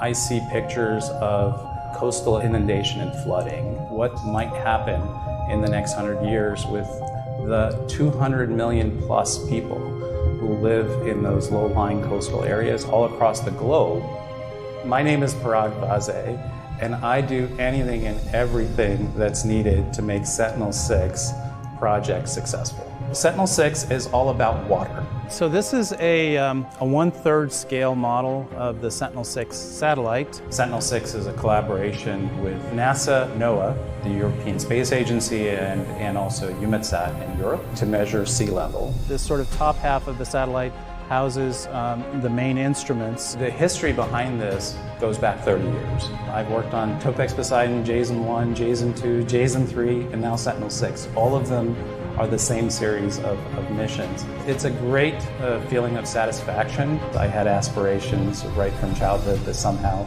I see pictures of coastal inundation and flooding. What might happen in the next 100 years with the 200 million plus people who live in those low-lying coastal areas all across the globe. My name is Parag Vaze, and I do anything and everything that's needed to make Sentinel-6 project successful. Sentinel-6 is all about water. So this is a 1/3 scale model of the Sentinel-6 satellite. Sentinel-6 is a collaboration with NASA, NOAA, the European Space Agency, and also EUMETSAT in Europe to measure sea level. This sort of top half of the satellite houses the main instruments. The history behind this goes back 30 years. I've worked on Topex Poseidon, JSON-1, JSON-2, JSON-3, and now Sentinel-6. All of them are the same series of missions. It's a great feeling of satisfaction. I had aspirations right from childhood to somehow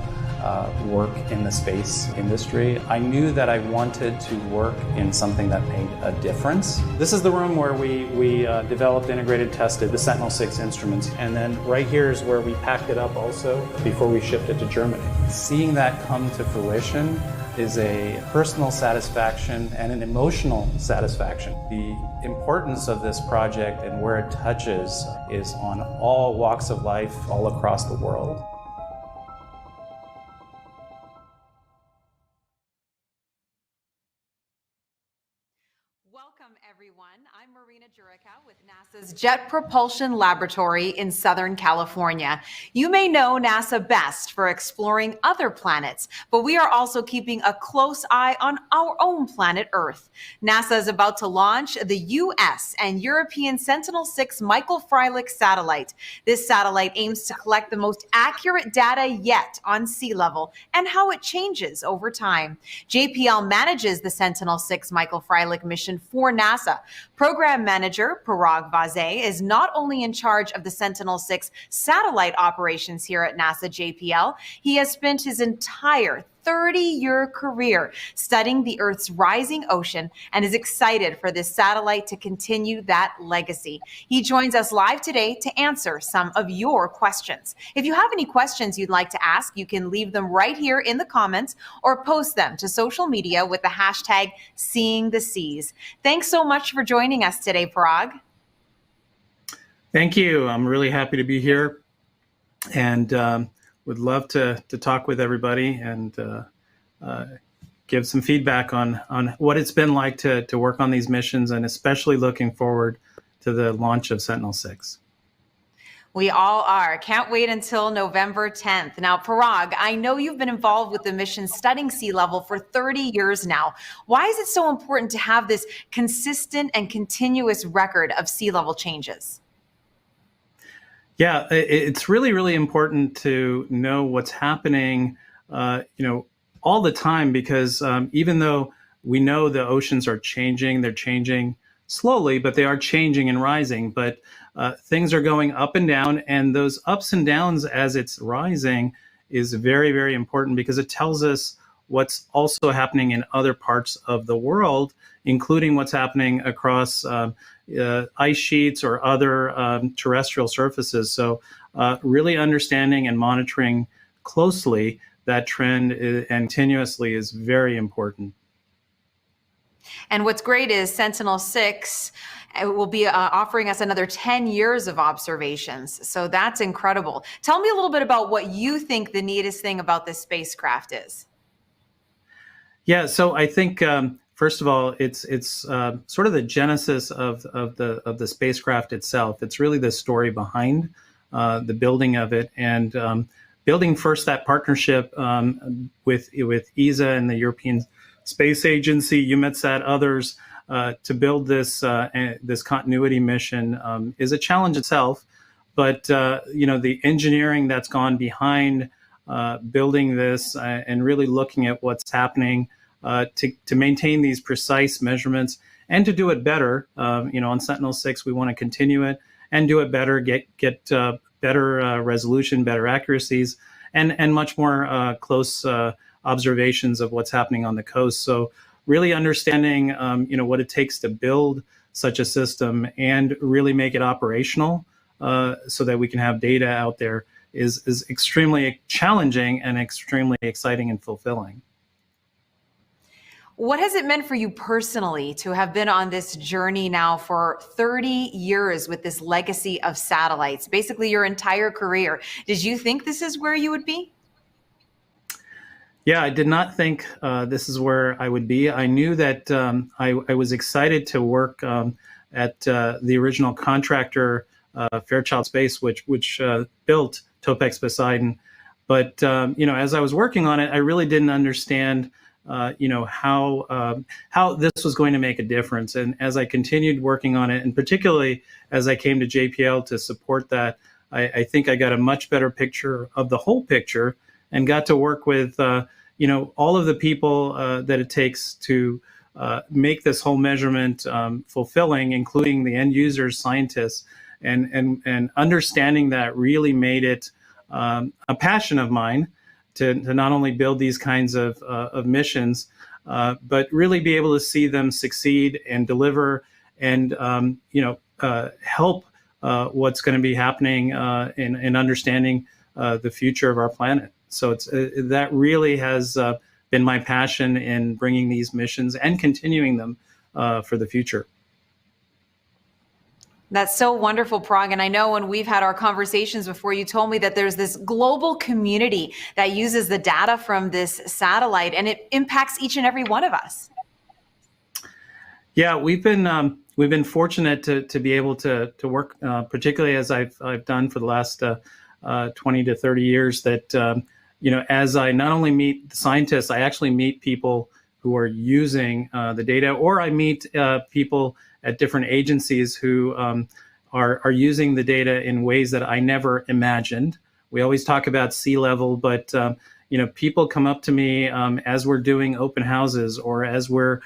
work in the space industry. I knew that I wanted to work in something that made a difference. This is the room where we developed, integrated, tested the Sentinel-6 instruments, and then right here is where we packed it up also before we shipped it to Germany. Seeing that come to fruition is a personal satisfaction and an emotional satisfaction. The importance of this project and where it touches is on all walks of life all across the world. Welcome, everyone. I'm Marina Jurica with NASA's Jet Propulsion Laboratory in Southern California. You may know NASA best for exploring other planets, but we are also keeping a close eye on our own planet Earth. NASA is about to launch the US and European Sentinel-6 Michael Freilich satellite. This satellite aims to collect the most accurate data yet on sea level and how it changes over time. JPL manages the Sentinel-6 Michael Freilich mission for NASA. Program manager Parag Vaze is not only in charge of the Sentinel-6 satellite operations here at NASA JPL, he has spent his entire 30-year career studying the Earth's rising ocean and is excited for this satellite to continue that legacy. He joins us live today to answer some of your questions. If you have any questions you'd like to ask, you can leave them right here in the comments or post them to social media with the hashtag #SeeingTheSeas. Thanks so much for joining us today, Parag. Thank you. I'm really happy to be here, and would love to talk with everybody and give some feedback on what it's been like to work on these missions, and especially looking forward to the launch of Sentinel-6. We all are. Can't wait until November 10th. Now, Parag, I know you've been involved with the mission studying sea level for 30 years now. Why is it so important to have this consistent and continuous record of sea level changes? Yeah, it's really, really important to know what's happening, all the time, because even though we know the oceans are changing, they're changing slowly, but they are changing and rising. But things are going up and down, and those ups and downs as it's rising is very, very important because it tells us what's also happening in other parts of the world, including what's happening across ice sheets or other terrestrial surfaces. So really understanding and monitoring closely that trend and continuously is very important. And what's great is Sentinel-6 will be offering us another 10 years of observations. So that's incredible. Tell me a little bit about what you think the neatest thing about this spacecraft is. Yeah, so I think first of all, it's sort of the genesis of the spacecraft itself. It's really the story behind the building of it, and building first that partnership with ESA and the European Space Agency, EUMETSAT, others to build this continuity mission is a challenge itself. But the engineering that's gone behind building this and really looking at what's happening to maintain these precise measurements and to do it better. On Sentinel-6, we want to continue it and do it better, get better resolution, better accuracies, and much more close observations of what's happening on the coast. So really understanding, what it takes to build such a system and really make it operational so that we can have data out there is extremely challenging and extremely exciting and fulfilling. What has it meant for you personally to have been on this journey now for 30 years with this legacy of satellites, basically your entire career? Did you think this is where you would be? Yeah, I did not think this is where I would be. I knew that I was excited to work at the original contractor, Fairchild Space, which built Topex Poseidon. But as I was working on it, I really didn't understand how this was going to make a difference. And as I continued working on it, and particularly as I came to JPL to support that, I think I got a much better picture of the whole picture and got to work with all of the people that it takes to make this whole measurement fulfilling, including the end users, scientists, and understanding that really made it a passion of mine to not only build these kinds of missions, but really be able to see them succeed and deliver and help what's going to be happening in understanding the future of our planet. So that really has been my passion in bringing these missions and continuing them for the future. That's so wonderful, Parag. And I know when we've had our conversations before, you told me that there's this global community that uses the data from this satellite, and it impacts each and every one of us. Yeah, we've been fortunate to be able to work, particularly as I've done for the last 20 to 30 years. That as I not only meet the scientists, I actually meet people who are using the data, or I meet people at different agencies who are using the data in ways that I never imagined. We always talk about sea level, but people come up to me as we're doing open houses or as we're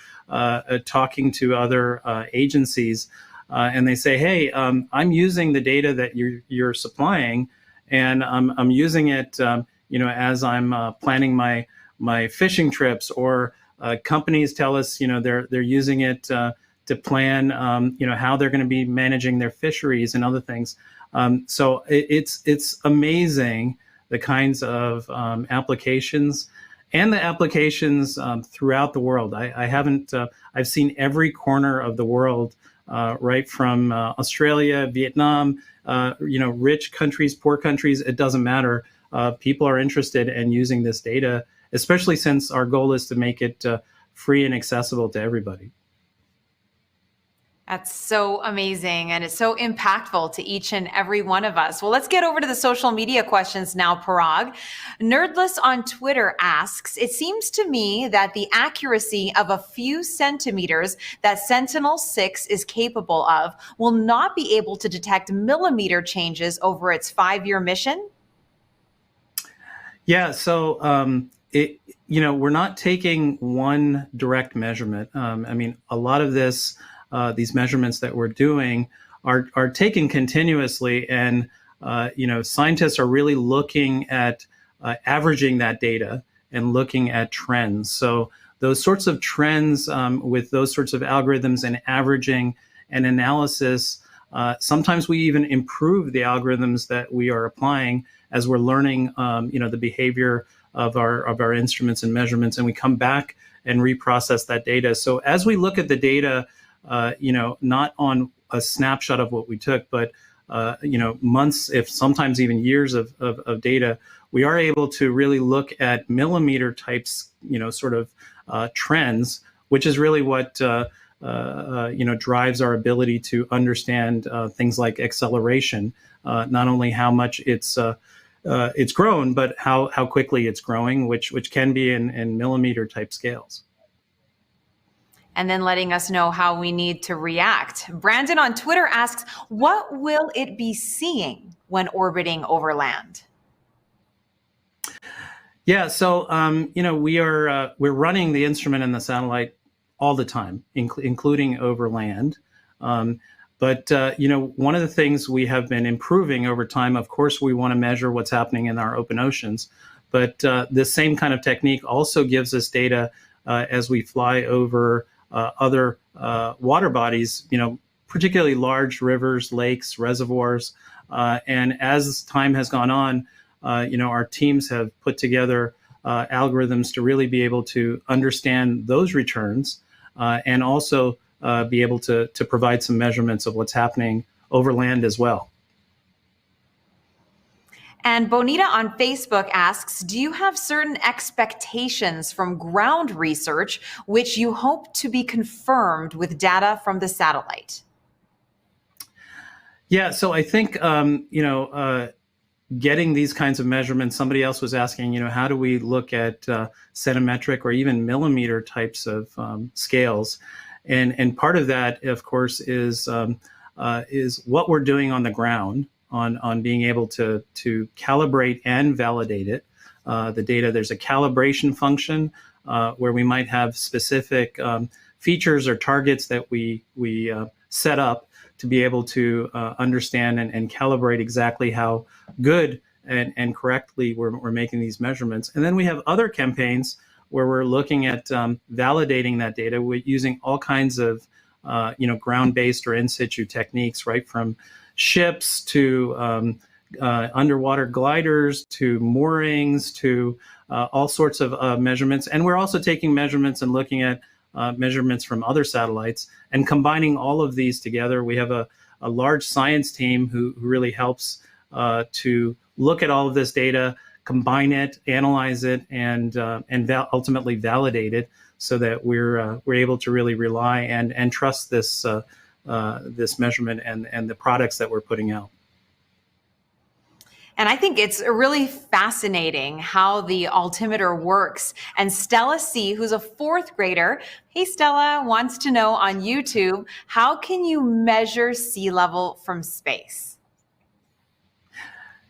talking to other agencies, and they say, "Hey, I'm using the data that you're supplying, and I'm using it, as I'm planning my fishing trips." Or companies tell us, they're using it to plan, how they're going to be managing their fisheries and other things. So it's amazing the kinds of applications and the applications throughout the world. I've seen every corner of the world, right from Australia, Vietnam, rich countries, poor countries, it doesn't matter. People are interested in using this data, especially since our goal is to make it free and accessible to everybody. That's so amazing, and it's so impactful to each and every one of us. Well, let's get over to the social media questions now, Parag. Nerdless on Twitter asks, "It seems to me that the accuracy of a few centimeters that Sentinel-6 is capable of will not be able to detect millimeter changes over its 5-year mission?" Yeah, so we're not taking one direct measurement. A lot of these measurements that we're doing are taken continuously, and scientists are really looking at averaging that data and looking at trends. So those sorts of trends with those sorts of algorithms and averaging and analysis, sometimes we even improve the algorithms that we are applying as we're learning the behavior of our instruments and measurements, and we come back and reprocess that data. So as we look at the data, not on a snapshot of what we took, but months, if sometimes even years of data, we are able to really look at millimeter types, trends, which is really what drives our ability to understand things like acceleration, not only how much it's grown, but how quickly it's growing, which can be in millimeter type scales. And then letting us know how we need to react. Brandon on Twitter asks, "What will it be seeing when orbiting over land?" Yeah, so we're running the instrument and the satellite all the time, including over land. But one of the things we have been improving over time, of course, we want to measure what's happening in our open oceans. But this same kind of technique also gives us data as we fly over other water bodies, particularly large rivers, lakes, reservoirs, And as time has gone on, our teams have put together algorithms to really be able to understand those returns and also be able to provide some measurements of what's happening over land as well. And Bonita on Facebook asks, do you have certain expectations from ground research which you hope to be confirmed with data from the satellite? Yeah, so I think, getting these kinds of measurements, somebody else was asking, how do we look at centimetric or even millimeter types of scales? And part of that, of course, is what we're doing on the ground on being able to calibrate and validate it. The data, there's a calibration function where we might have specific features or targets that we set up to be able to understand and calibrate exactly how good and correctly we're making these measurements. And then we have other campaigns where we're looking at validating that data using all kinds of ground-based or in-situ techniques, right from ships to underwater gliders to moorings to all sorts of measurements. And we're also taking measurements and looking at measurements from other satellites and combining all of these together. We have a large science team who really helps to look at all of this data, combine it, analyze it, and ultimately validate it so that we're able to really rely and trust this this measurement and the products that we're putting out. And I think it's really fascinating how the altimeter works. And Stella C., who's a fourth grader, hey Stella, wants to know on YouTube, how can you measure sea level from space?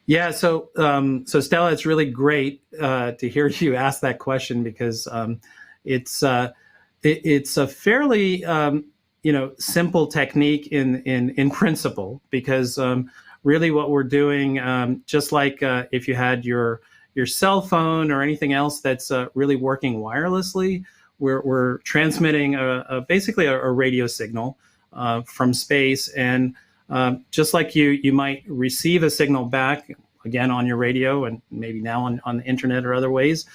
Yeah, so Stella, it's really great to hear you ask that question because it's a fairly simple technique in principle, because really what we're doing, just like if you had your cell phone or anything else that's really working wirelessly, we're transmitting basically a radio signal from space, and just like you might receive a signal back again on your radio and maybe now on the internet or other ways,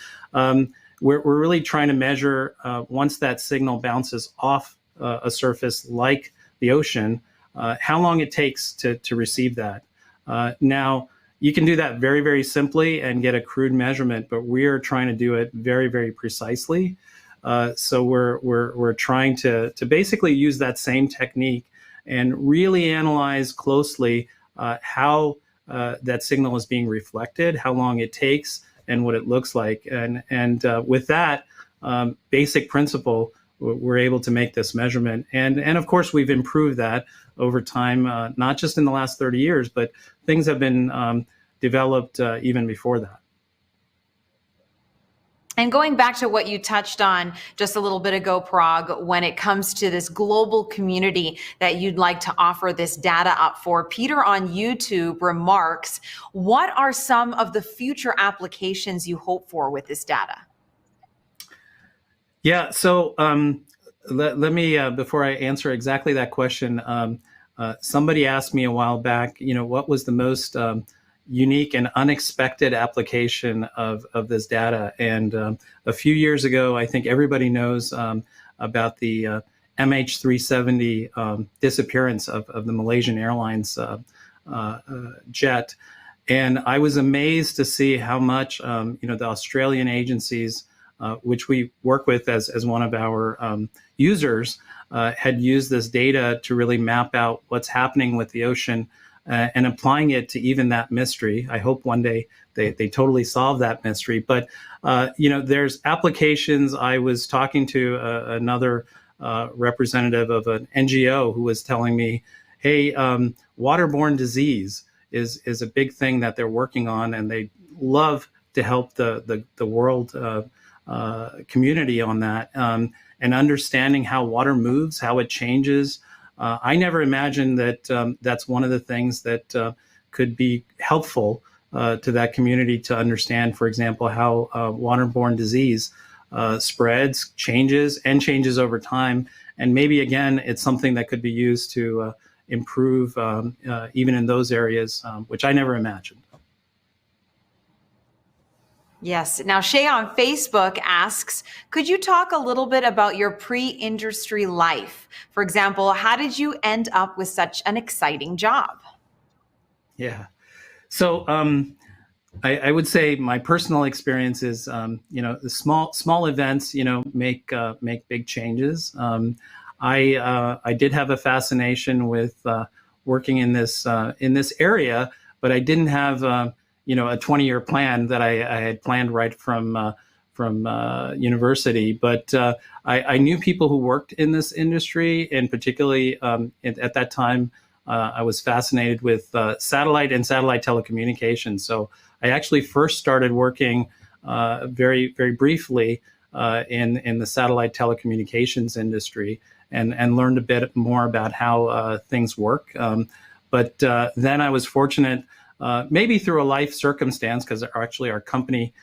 we're really trying to measure once that signal bounces off a surface like the ocean, how long it takes to receive that. Now, you can do that very, very simply and get a crude measurement, but we are trying to do it very, very precisely. So we're trying to basically use that same technique and really analyze closely how that signal is being reflected, how long it takes, and what it looks like. And with that basic principle, we're able to make this measurement. And of course, we've improved that over time, not just in the last 30 years, but things have been developed even before that. And going back to what you touched on just a little bit ago, Parag, when it comes to this global community that you'd like to offer this data up for, Peter on YouTube remarks, what are some of the future applications you hope for with this data? Yeah, so let me, before I answer exactly that question, somebody asked me a while back, what was the most unique and unexpected application of this data? And a few years ago, I think everybody knows about the MH370 disappearance of the Malaysian Airlines jet. And I was amazed to see how much, the Australian agencies, which we work with as one of our users, had used this data to really map out what's happening with the ocean and applying it to even that mystery. I hope one day they totally solve that mystery. But, there's applications. I was talking to another representative of an NGO who was telling me, hey, waterborne disease is a big thing that they're working on, and they love to help the world community on that, and understanding how water moves, how it changes. I never imagined that that's one of the things that could be helpful to that community to understand, for example, how waterborne disease spreads, changes over time. And maybe, again, it's something that could be used to improve even in those areas, which I never imagined. Yes. Now, Shay on Facebook asks, could you talk a little bit about your pre-industry life? For example, how did you end up with such an exciting job? Yeah. So I would say my personal experience is, the small events, make big changes. I did have a fascination with working in this area, but I didn't have a 20-year plan that I had planned right from university. But I knew people who worked in this industry, and particularly at that time, I was fascinated with satellite and satellite telecommunications. So I actually first started working very, very briefly in the satellite telecommunications industry, and learned a bit more about how things work. But then I was fortunate, maybe through a life circumstance, because actually our company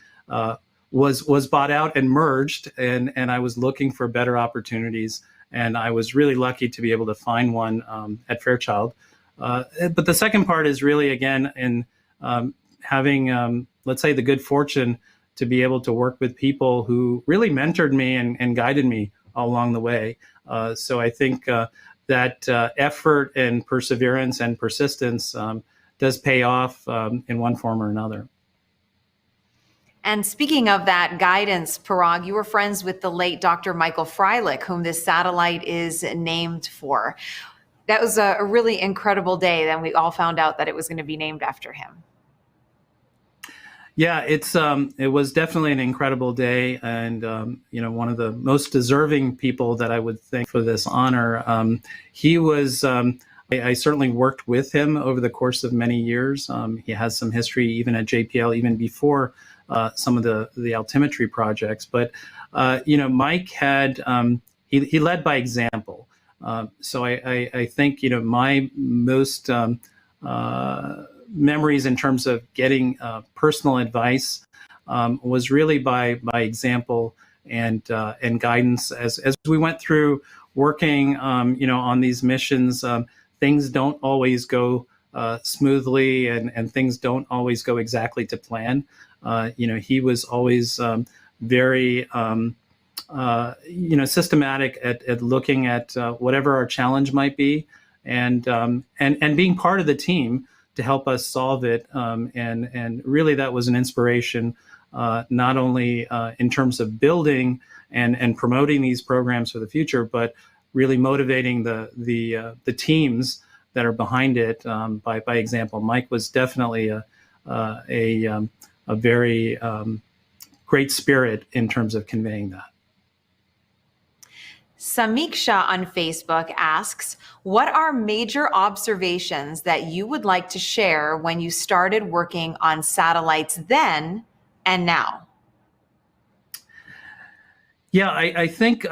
was bought out and merged, and I was looking for better opportunities. And I was really lucky to be able to find one at Fairchild. But the second part is really, again, in having, let's say, the good fortune to be able to work with people who really mentored me and guided me along the way. So I think that effort and perseverance and persistence does pay off in one form or another. And speaking of that guidance, Parag, you were friends with the late Dr. Michael Freilich, whom this satellite is named for. That was a really incredible day. Then we all found out that it was going to be named after him. Yeah, it was definitely an incredible day, and one of the most deserving people that I would think for this honor. He was. I certainly worked with him over the course of many years. He has some history even at JPL, even before some of the altimetry projects. But Mike had he led by example. So I think my most memories in terms of getting personal advice was really by example and guidance as we went through working on these missions. Things don't always go smoothly, and things don't always go exactly to plan. He was always very systematic at looking at whatever our challenge might be, and being part of the team to help us solve it. And really that was an inspiration, not only in terms of building and promoting these programs for the future, but really motivating the teams that are behind it by example. Mike was definitely a very great spirit in terms of conveying that. Samiksha on Facebook asks, what are major observations that you would like to share when you started working on satellites then and now? Yeah, I think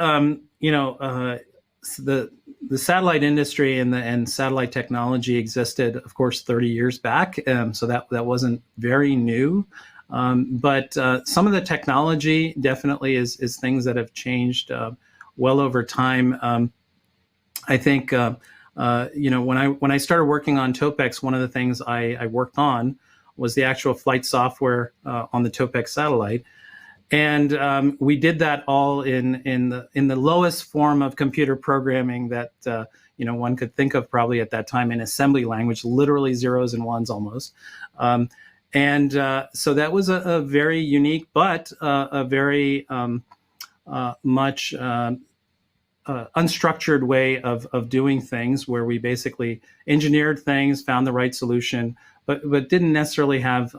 the satellite industry and satellite technology existed, of course, 30 years back, so that wasn't very new. But some of the technology definitely is things that have changed well over time. I think when I started working on TOPEX, one of the things I worked on was the actual flight software on the TOPEX satellite. And we did that all in the lowest form of computer programming that one could think of, probably at that time, in assembly language, literally zeros and ones almost. So that was a very unique, but a very much unstructured way of doing things, where we basically engineered things, found the right solution, but didn't necessarily have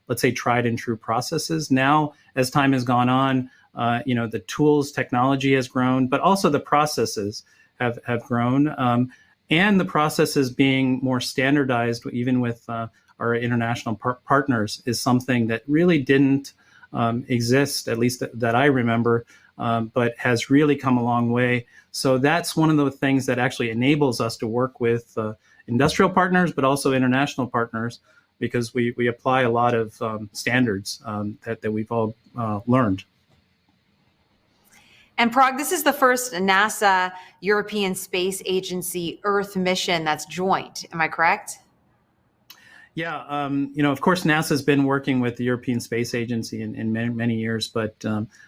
let's say tried and true processes. Now, as time has gone on, the tools, technology has grown, but also the processes have grown, and the processes being more standardized, even with our international partners, is something that really didn't exist, at least that I remember, but has really come a long way. So that's one of the things that actually enables us to work with industrial partners, but also international partners, because we apply a lot of standards that we've all learned. And Parag, this is the first NASA European Space Agency Earth mission that's joint. Am I correct? Yeah, of course, NASA's been working with the European Space Agency in many, many years, but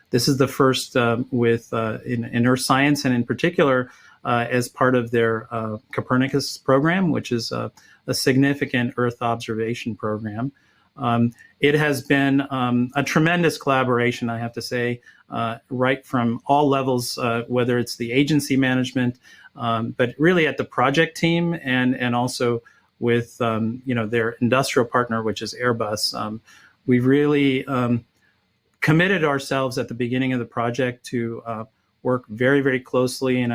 this is the first in Earth science, and in particular as part of their Copernicus program, which is a significant Earth observation program. It has been a tremendous collaboration, I have to say, right from all levels, whether it's the agency management, but really at the project team and also with their industrial partner, which is Airbus. We've really committed ourselves at the beginning of the project to work very, very closely in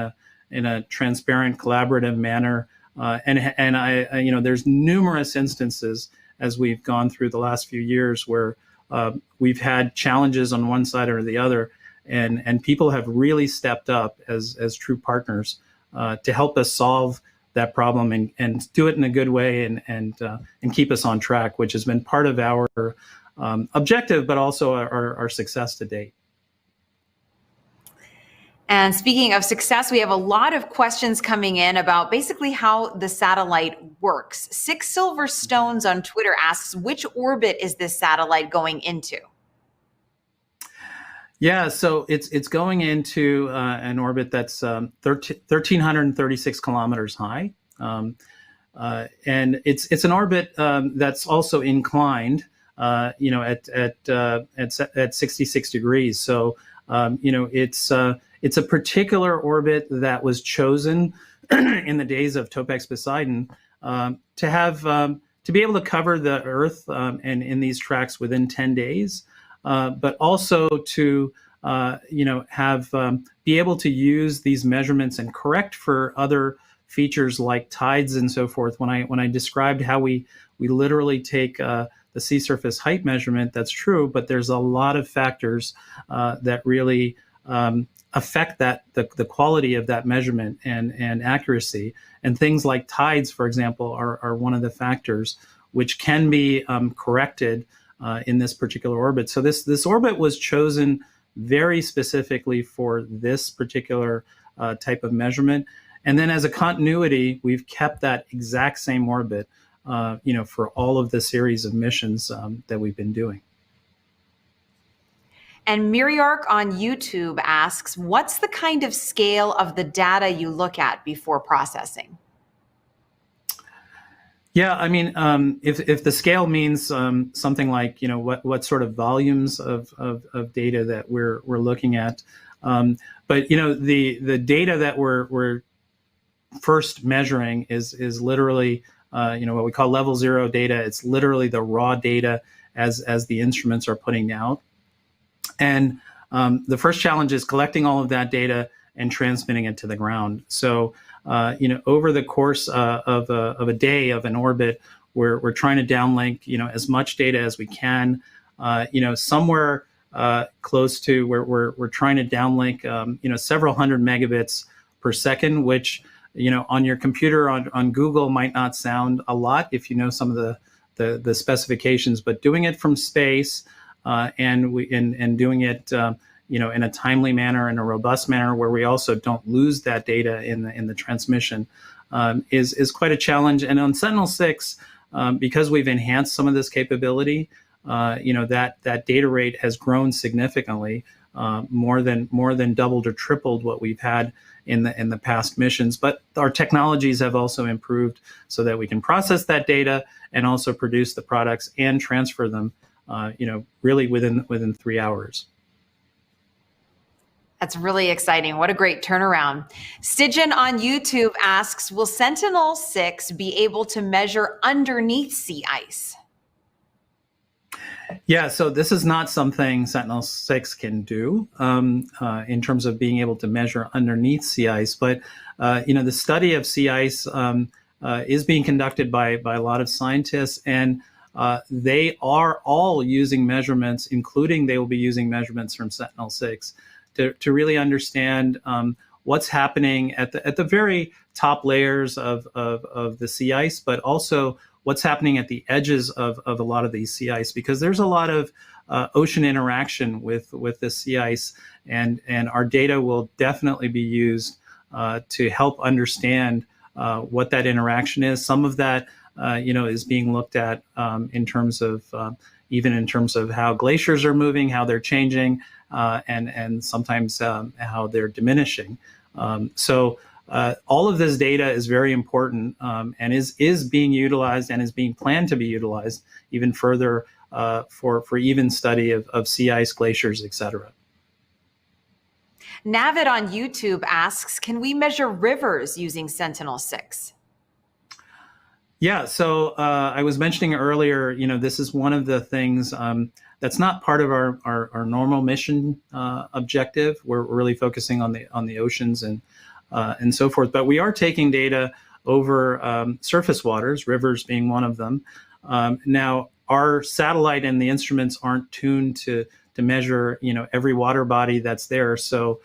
a transparent, collaborative manner. And I there's numerous instances as we've gone through the last few years where we've had challenges on one side or the other, and people have really stepped up as true partners to help us solve that problem and do it in a good way and keep us on track, which has been part of our objective, but also our success to date. And speaking of success, we have a lot of questions coming in about basically how the satellite works. Six Silver Stones on Twitter asks, which orbit is this satellite going into? Yeah, so it's going into an orbit that's 1,336 kilometers high, and it's an orbit that's also inclined, at 66 degrees. So it's a particular orbit that was chosen in the days of Topex Poseidon to have to be able to cover the Earth and in these tracks within 10 days. But also to be able to use these measurements and correct for other features like tides and so forth. When I described how we literally take the sea surface height measurement, that's true, but there's a lot of factors that really affect the quality of that measurement and accuracy. And things like tides, for example, are one of the factors which can be corrected in this particular orbit. So this orbit was chosen very specifically for this particular type of measurement. And then as a continuity, we've kept that exact same orbit, for all of the series of missions that we've been doing. And Miriark on YouTube asks, what's the kind of scale of the data you look at before processing? Yeah, I mean, if the scale means something like what sort of volumes of data that we're looking at, but the data that we're first measuring is literally what we call level 0 data. It's literally the raw data as the instruments are putting out, and the first challenge is collecting all of that data and transmitting it to the ground. So over the course of a day of an orbit, we're trying to downlink as much data as we can. Somewhere close to where we're trying to downlink several hundred megabits per second, which on your computer on Google might not sound a lot if you know some of the specifications, but doing it from space and doing it in a timely manner, in a robust manner, where we also don't lose that data in the transmission, is quite a challenge. And on Sentinel-6, because we've enhanced some of this capability, that data rate has grown significantly, more than doubled or tripled what we've had in the past missions. But our technologies have also improved so that we can process that data and also produce the products and transfer them, really within 3 hours. That's really exciting. What a great turnaround. Stygian on YouTube asks, will Sentinel-6 be able to measure underneath sea ice? Yeah, so this is not something Sentinel-6 can do in terms of being able to measure underneath sea ice. But, the study of sea ice is being conducted by a lot of scientists, and they are all using measurements, including they will be using measurements from Sentinel-6 to really understand what's happening at the very top layers of the sea ice, but also what's happening at the edges of a lot of these sea ice, because there's a lot of ocean interaction with the sea ice, and our data will definitely be used to help understand what that interaction is. Some of that, is being looked at in terms of even in terms of how glaciers are moving, how they're changing, and sometimes how they're diminishing. So all of this data is very important and is being utilized and is being planned to be utilized even further for even study of sea ice, glaciers, et cetera. Navid on YouTube asks, can we measure rivers using Sentinel-6? Yeah, so I was mentioning earlier, this is one of the things that's not part of our normal mission objective. We're really focusing on the oceans and so forth. But we are taking data over surface waters, rivers being one of them. Now, our satellite and the instruments aren't tuned to measure, every water body that's there. So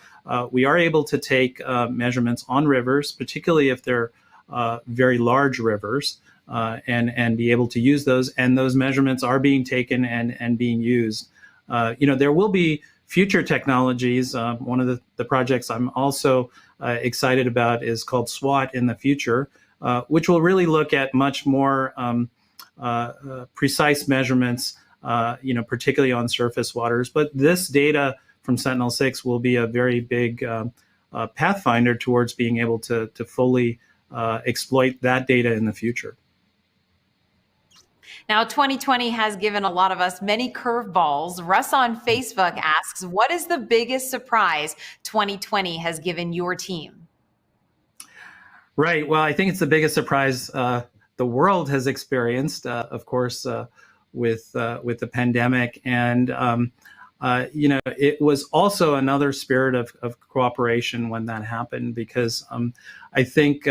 we are able to take measurements on rivers, particularly if they're very large rivers, and be able to use those. And those measurements are being taken and being used. There will be future technologies. One of the projects I'm also excited about is called SWOT in the future, which will really look at much more precise measurements, particularly on surface waters. But this data from Sentinel-6 will be a very big pathfinder towards being able to fully exploit that data in the future. Now, 2020 has given a lot of us many curveballs. Russ on Facebook asks, what is the biggest surprise 2020 has given your team? Right. Well, I think it's the biggest surprise the world has experienced, of course, with the pandemic. And, it was also another spirit of cooperation when that happened, because I think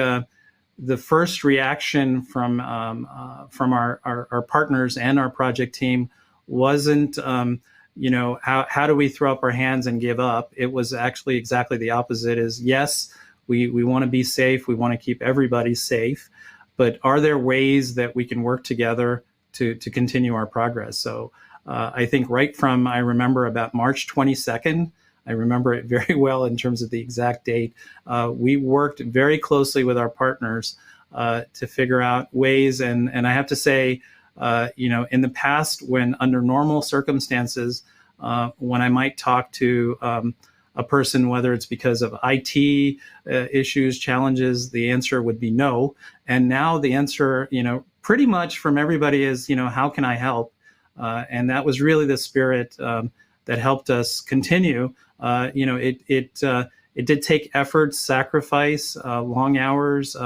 the first reaction from our partners and our project team wasn't, how do we throw up our hands and give up? It was actually exactly the opposite. Is yes, we want to be safe. We want to keep everybody safe. But are there ways that we can work together to continue our progress? So I think I remember about March 22nd, I remember it very well in terms of the exact date. We worked very closely with our partners to figure out ways. And I have to say, in the past, when under normal circumstances, when I might talk to a person, whether it's because of IT issues, challenges, the answer would be no. And now the answer, pretty much from everybody is, how can I help? And that was really the spirit that helped us continue. It did take effort, sacrifice, long hours,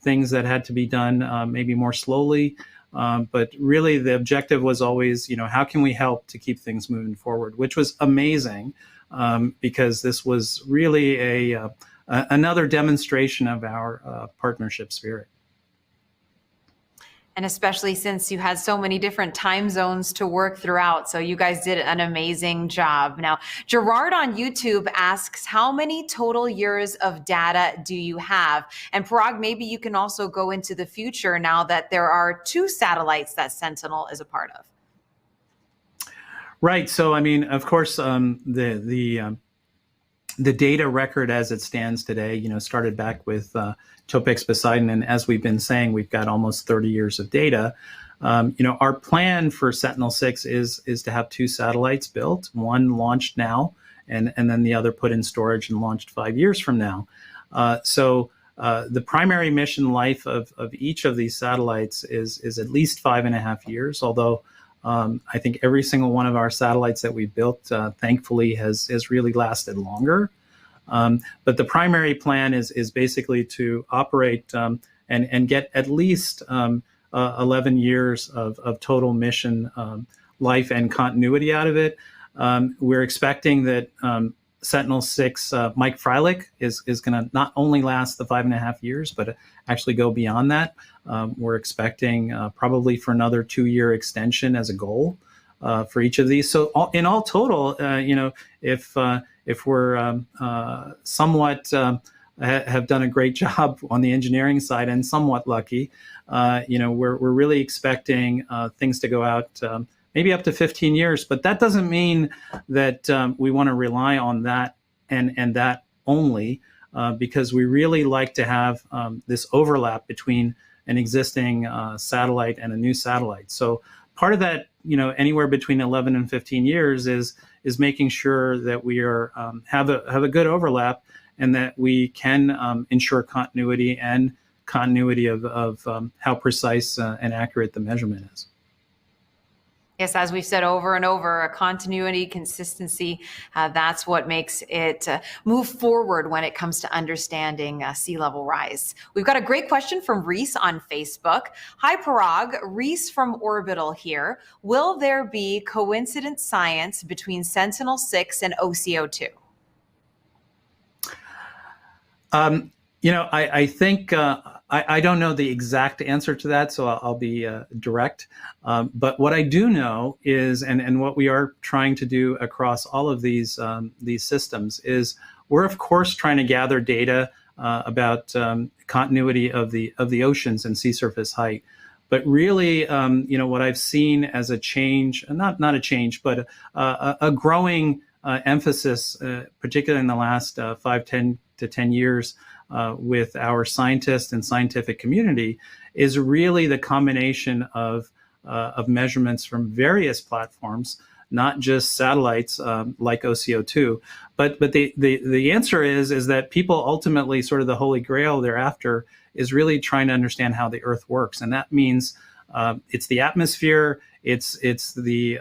things that had to be done maybe more slowly. But really the objective was always, how can we help to keep things moving forward, which was amazing. Because this was really another demonstration of our partnership spirit. And especially since you had so many different time zones to work throughout. So you guys did an amazing job. Now, Gerard on YouTube asks, how many total years of data do you have? And Parag, maybe you can also go into the future now that there are 2 satellites that Sentinel is a part of. Right. So, I mean, of course, the data record as it stands today, started back with Topex Poseidon. And as we've been saying, we've got almost 30 years of data. Our plan for Sentinel-6 is to have 2 satellites built, one launched now, and then the other put in storage and launched 5 years from now. So the primary mission life of each of these satellites is at least 5.5 years, although I think every single one of our satellites that we built, thankfully, has really lasted longer. But the primary plan is basically to operate and get at least 11 years of total mission life and continuity out of it. We're expecting that Sentinel-6 Mike Freilich is going to not only last the 5.5 years, but actually go beyond that. We're expecting probably for another 2-year extension as a goal for each of these. So in all total, if we're somewhat have done a great job on the engineering side and somewhat lucky. We're really expecting things to go out maybe up to 15 years, but that doesn't mean that we want to rely on that and that only, because we really like to have this overlap between an existing satellite and a new satellite. So part of that, anywhere between 11 and 15 years is making sure that we are have a good overlap, and that we can ensure continuity of how precise and accurate the measurement is. Yes, as we've said over and over, continuity, consistency, that's what makes it move forward when it comes to understanding sea level rise. We've got a great question from Reese on Facebook. Hi, Parag. Reese from Orbital here. Will there be coincident science between Sentinel-6 and OCO2? I think I don't know the exact answer to that, so I'll be direct. But what I do know is, and what we are trying to do across all of these systems is, we're of course trying to gather data about continuity of the oceans and sea surface height. But really, what I've seen as a change, not a change, but a growing emphasis, particularly in the last 5 to 10 years, with our scientists and scientific community, is really the combination of measurements from various platforms, not just satellites like OCO2. But the answer is that people ultimately, sort of the holy grail thereafter, is really trying to understand how the Earth works, and that means it's the atmosphere, it's the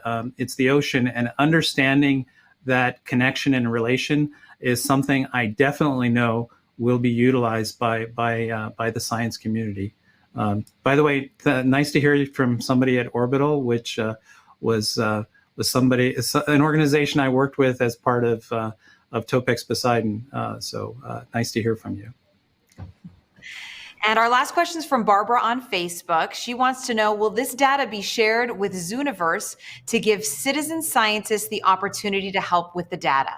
ocean, and understanding that connection and relation is something I definitely know will be utilized by the science community. By the way, nice to hear from somebody at Orbital, which was an organization I worked with as part of Topex Poseidon. So nice to hear from you. And our last question is from Barbara on Facebook. She wants to know, will this data be shared with Zooniverse to give citizen scientists the opportunity to help with the data?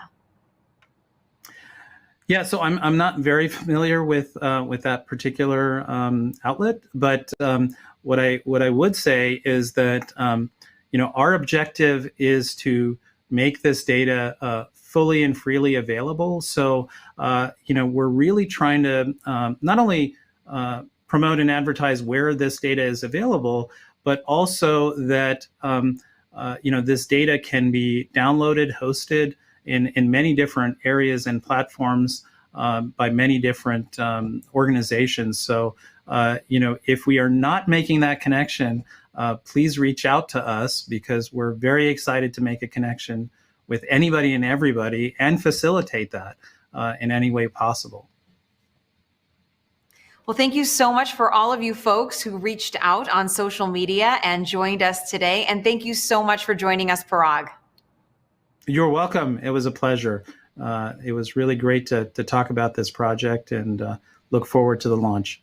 Yeah, so I'm not very familiar with that particular outlet, but what I would say is that our objective is to make this data fully and freely available. So we're really trying to not only promote and advertise where this data is available, but also that this data can be downloaded, hosted in many different areas and platforms by many different organizations. So, if we are not making that connection, please reach out to us, because we're very excited to make a connection with anybody and everybody and facilitate that in any way possible. Well, thank you so much for all of you folks who reached out on social media and joined us today. And thank you so much for joining us, Parag. You're welcome. It was a pleasure. It was really great to talk about this project, and look forward to the launch.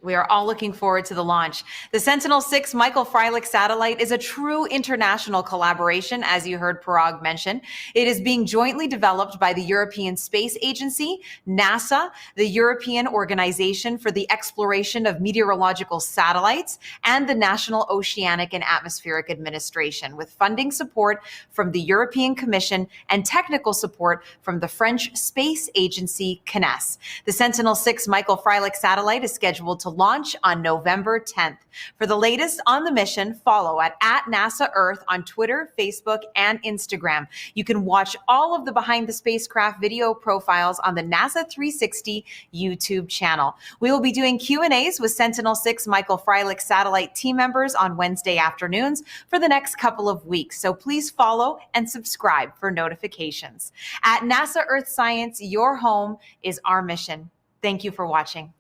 We are all looking forward to the launch. The Sentinel-6 Michael Freilich satellite is a true international collaboration, as you heard Parag mention. It is being jointly developed by the European Space Agency, NASA, the European Organization for the Exploration of Meteorological Satellites, and the National Oceanic and Atmospheric Administration, with funding support from the European Commission and technical support from the French Space Agency, CNES. The Sentinel-6 Michael Freilich satellite is scheduled to launch on November 10th. For the latest on the mission, follow at NASA Earth on Twitter, Facebook, and Instagram. You can watch all of the Behind the Spacecraft video profiles on the NASA 360 YouTube channel. We will be doing Q&As with Sentinel-6 Michael Freilich satellite team members on Wednesday afternoons for the next couple of weeks. So please follow and subscribe for notifications. At NASA Earth Science, your home is our mission. Thank you for watching.